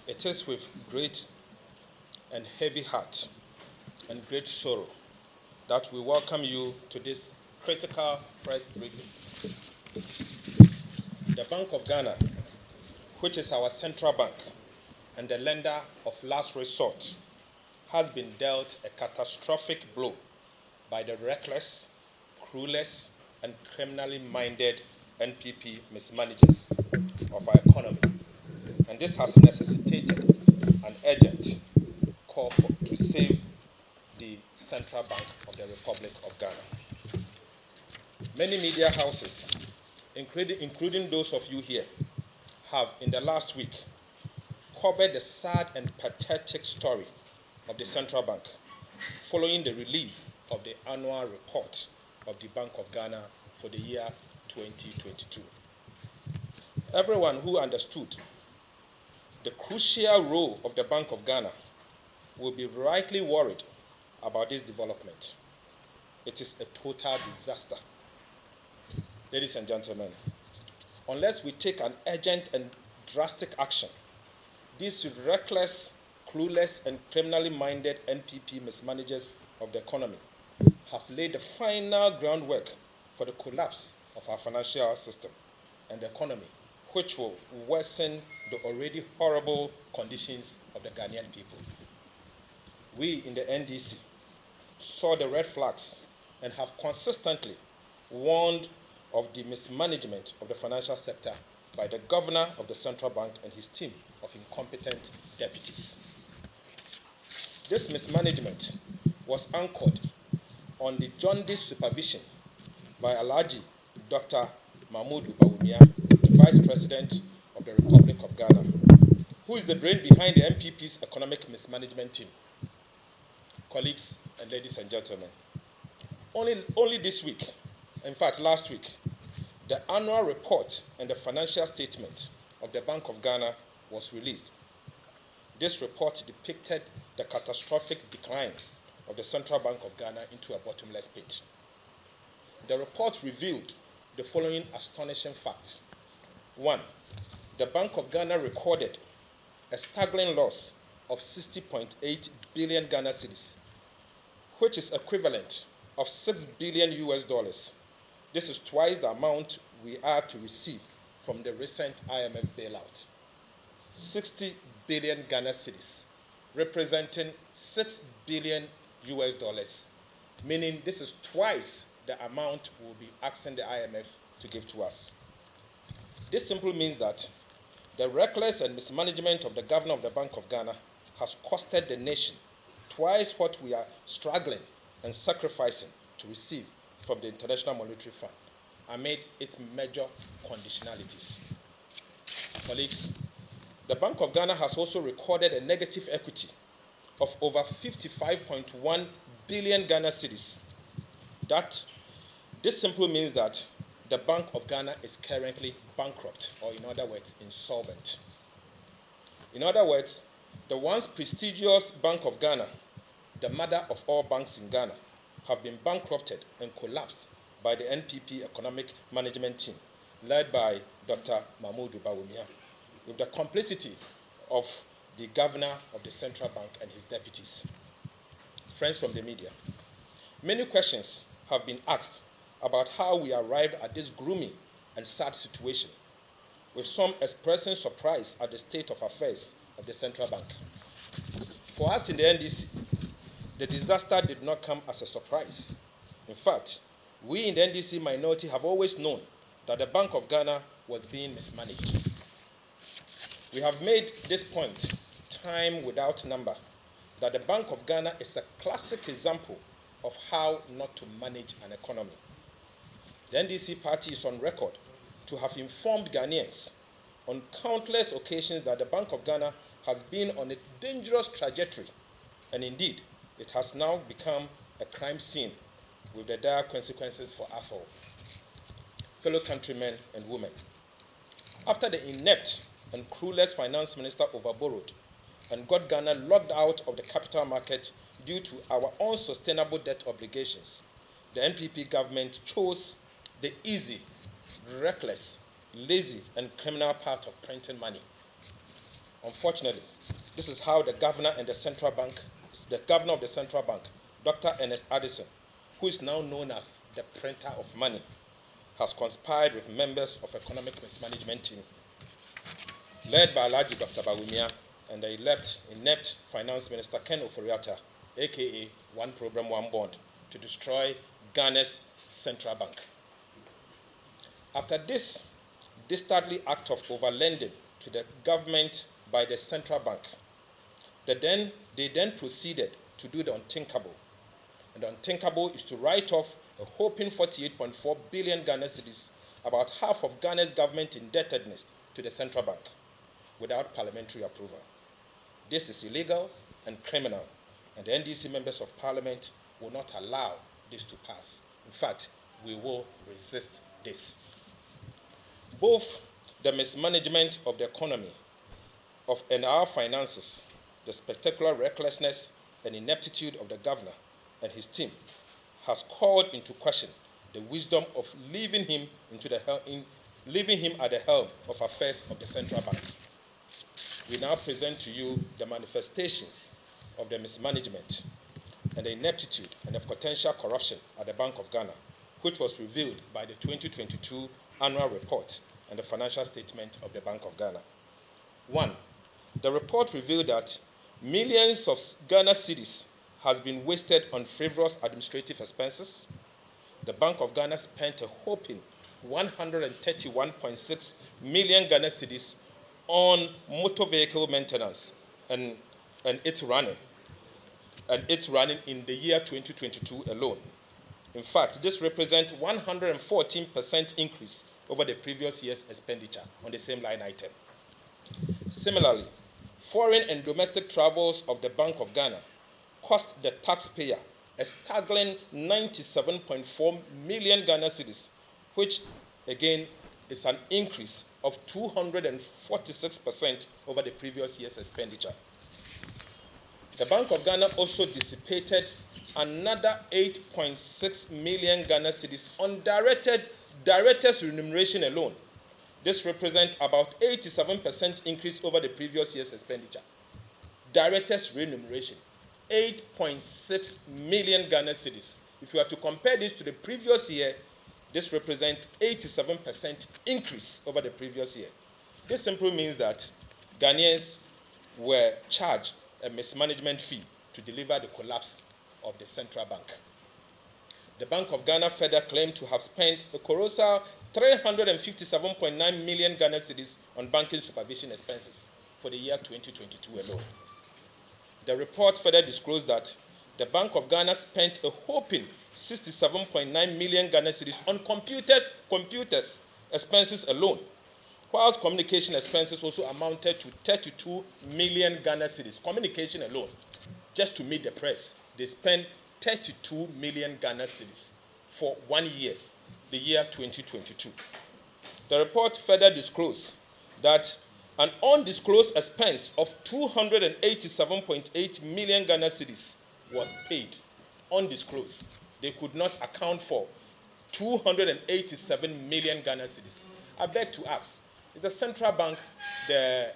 It is with great and heavy heart and great sorrow that we welcome you to this critical press briefing. The Bank of Ghana, which is our central bank and the lender of last resort, has been dealt a catastrophic blow by the reckless, clueless, and criminally minded NPP mismanagers of our economy. And this has necessitated an urgent call to save the Central Bank of the Republic of Ghana. Many media houses, including those of you here, have in the last week covered the sad and pathetic story of the Central Bank following the release of the annual report of the Bank of Ghana for the year 2022. Everyone who understood the crucial role of the Bank of Ghana will be rightly worried about this development. It is a total disaster. Ladies and gentlemen, unless we take an urgent and drastic action, these reckless, clueless, and criminally minded NPP mismanagers of the economy have laid the final groundwork for the collapse of our financial system and the economy, which will worsen the already horrible conditions of the Ghanaian people. We in the NDC saw the red flags and have consistently warned of the mismanagement of the financial sector by the governor of the central bank and his team of incompetent deputies. This mismanagement was anchored on the jaundiced supervision by Alhaji Dr. Mahmoud Bawumia, the Vice President of the Republic of Ghana, who is the brain behind the MPP's economic mismanagement team. Colleagues and ladies and gentlemen, only this week, in fact last week, the annual report and the financial statement of the Bank of Ghana was released. This report depicted the catastrophic decline of the Central Bank of Ghana into a bottomless pit. The report revealed the following astonishing facts. 1. The Bank of Ghana recorded a staggering loss of 60.8 billion Ghana cedis, which is equivalent of $6 billion US. This is twice the amount we are to receive from the recent IMF bailout. 60 billion Ghana cedis, representing $6 billion US, meaning this is twice the amount we'll be asking the IMF to give to us. This simply means that the reckless and mismanagement of the governor of the Bank of Ghana has costed the nation twice what we are struggling and sacrificing to receive from the International Monetary Fund amid its major conditionalities. Colleagues, the Bank of Ghana has also recorded a negative equity of over 55.1 billion Ghana cedis. This simply means that the Bank of Ghana is currently bankrupt, or in other words, insolvent. In other words, the once prestigious Bank of Ghana, the mother of all banks in Ghana, have been bankrupted and collapsed by the NPP economic management team, led by Dr. Mahmoud Bawumia, with the complicity of the governor of the central bank and his deputies. Friends from the media, many questions have been asked about how we arrived at this gloomy and sad situation, with some expressing surprise at the state of affairs of the central bank. For us in the NDC, the disaster did not come as a surprise. In fact, we in the NDC minority have always known that the Bank of Ghana was being mismanaged. We have made this point time without number, that the Bank of Ghana is a classic example of how not to manage an economy. The NDC party is on record to have informed Ghanaians on countless occasions that the Bank of Ghana has been on a dangerous trajectory, and indeed, it has now become a crime scene with the dire consequences for us all. Fellow countrymen and women, after the inept and clueless finance minister overborrowed and got Ghana locked out of the capital market due to our unsustainable debt obligations, the NPP government chose the easy, reckless, lazy, and criminal path of printing money. Unfortunately, this is how the governor of the central bank, Dr. Ernest Addison, who is now known as the printer of money, has conspired with members of economic mismanagement team, led by Alhaji Dr. Bawumia and the inept Finance Minister Ken Ofori-Atta, aka One Program, One Bond, to destroy Ghana's central bank. After this dastardly act of overlending to the government by the central bank, they then proceeded to do the unthinkable. And the unthinkable is to write off a whopping 48.4 billion Ghana cedis, about half of Ghana's government indebtedness, to the central bank without parliamentary approval. This is illegal and criminal, and the NDC members of parliament will not allow this to pass. In fact, we will resist this. Both the mismanagement of the economy and our finances, the spectacular recklessness and ineptitude of the governor and his team has called into question the wisdom of leaving him at the helm of affairs of the central bank. We now present to you the manifestations of the mismanagement and the ineptitude and the potential corruption at the Bank of Ghana, which was revealed by the 2022 annual report and the financial statement of the Bank of Ghana. 1. The report revealed that millions of Ghana cedis has been wasted on frivolous administrative expenses. The Bank of Ghana spent a whopping 131.6 million Ghana cedis on motor vehicle maintenance and its running in the year 2022 alone. In fact, this represents 114% increase over the previous year's expenditure on the same line item. Similarly, foreign and domestic travels of the Bank of Ghana cost the taxpayer a staggering 97.4 million Ghana cedis, which again is an increase of 246% over the previous year's expenditure. The Bank of Ghana also dissipated another 8.6 million Ghana cedis on directors' remuneration alone. This represents about 87% increase over the previous year's expenditure. Directors' remuneration, 8.6 million Ghana cedis. If you are to compare this to the previous year, this represents 87% increase over the previous year. This simply means that Ghanaians were charged a mismanagement fee to deliver the collapse of the central bank. The Bank of Ghana further claimed to have spent a colossal 357.9 million Ghana cedis on banking supervision expenses for the year 2022 alone. The report further disclosed that the Bank of Ghana spent a whopping 67.9 million Ghana cedis on computers expenses alone, whilst communication expenses also amounted to 32 million Ghana cedis. Communication alone, just to meet the press, they spent 32 million Ghana cedis for 1 year, the year 2022. The report further disclosed that an undisclosed expense of 287.8 million Ghana cedis was paid, undisclosed. They could not account for 287 million Ghana cedis. I beg to ask, is the central bank the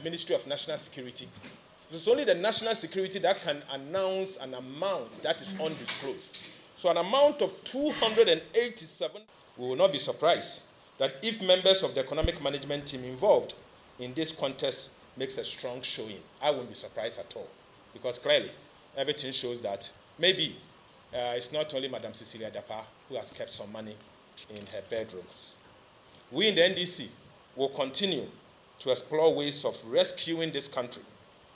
Ministry of National Security? It's only the National Security that can announce an amount that is undisclosed. So an amount of 287, we will not be surprised that if members of the economic management team involved in this contest makes a strong showing, I won't be surprised at all, because clearly everything shows that maybe it's not only Madam Cecilia Dapa who has kept some money in her bedrooms. We in the NDC will continue to explore ways of rescuing this country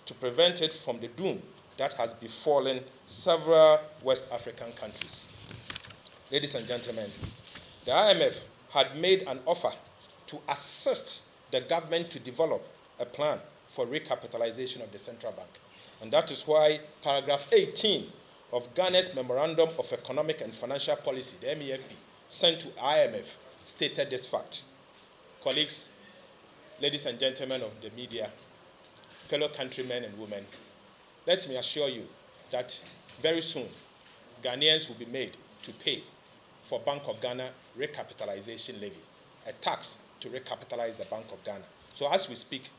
to prevent it from the doom that has befallen several West African countries. Ladies and gentlemen, the IMF had made an offer to assist the government to develop a plan for recapitalization of the central bank. And that is why paragraph 18 of Ghana's Memorandum of Economic and Financial Policy, the MEFP, sent to IMF, stated this fact. Colleagues, ladies and gentlemen of the media, fellow countrymen and women, let me assure you that very soon, Ghanaians will be made to pay for Bank of Ghana recapitalization levy, a tax to recapitalize the Bank of Ghana. So as we speak,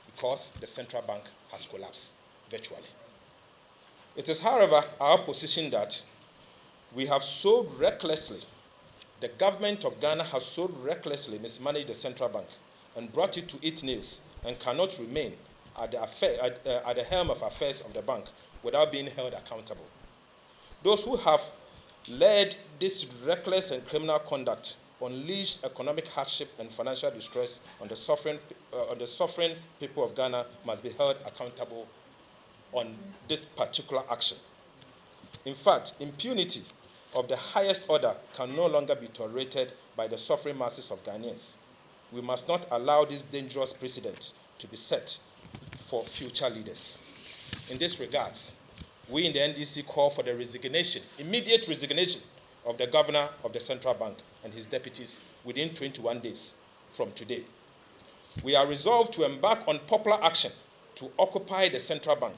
we because the central bank has collapsed virtually. It is, however, our position that we have so recklessly, the government of Ghana has so recklessly mismanaged the central bank and brought it to its knees and cannot remain at the helm of affairs of the bank without being held accountable. Those who have led this reckless and criminal conduct unleashed economic hardship and financial distress on the suffering people of Ghana must be held accountable on this particular action. In fact, impunity of the highest order can no longer be tolerated by the suffering masses of Ghanaians. We must not allow this dangerous precedent to be set for future leaders. In this regards, we in the NDC call for the resignation, immediate resignation of the governor of the central bank and his deputies within 21 days from today. We are resolved to embark on popular action to occupy the central bank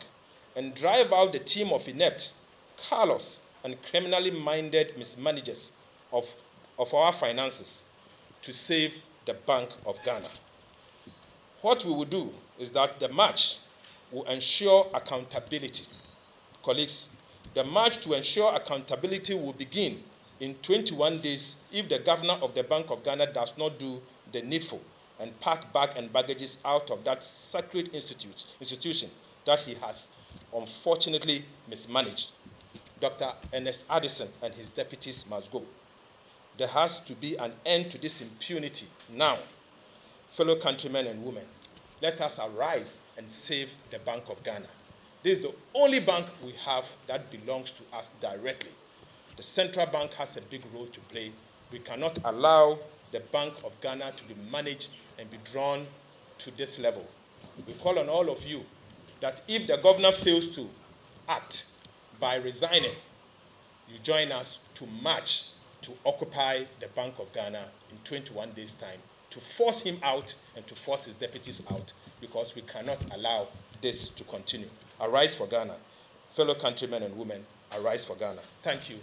and drive out the team of inept, callous, and criminally minded mismanagers of our finances to save the Bank of Ghana. What we will do is that the march will ensure accountability. Colleagues, the march to ensure accountability will begin in 21 days if the governor of the Bank of Ghana does not do the needful and pack bag and baggages out of that sacred institution that he has unfortunately mismanaged. Dr. Ernest Addison and his deputies must go. There has to be an end to this impunity now. Fellow countrymen and women, let us arise and save the Bank of Ghana. This is the only bank we have that belongs to us directly. The central bank has a big role to play. We cannot allow the Bank of Ghana to be managed and be drawn to this level. We call on all of you that if the governor fails to act by resigning, you join us to march to occupy the Bank of Ghana in 21 days' time, to force him out and to force his deputies out, because we cannot allow this to continue. Arise for Ghana. Fellow countrymen and women, arise for Ghana. Thank you.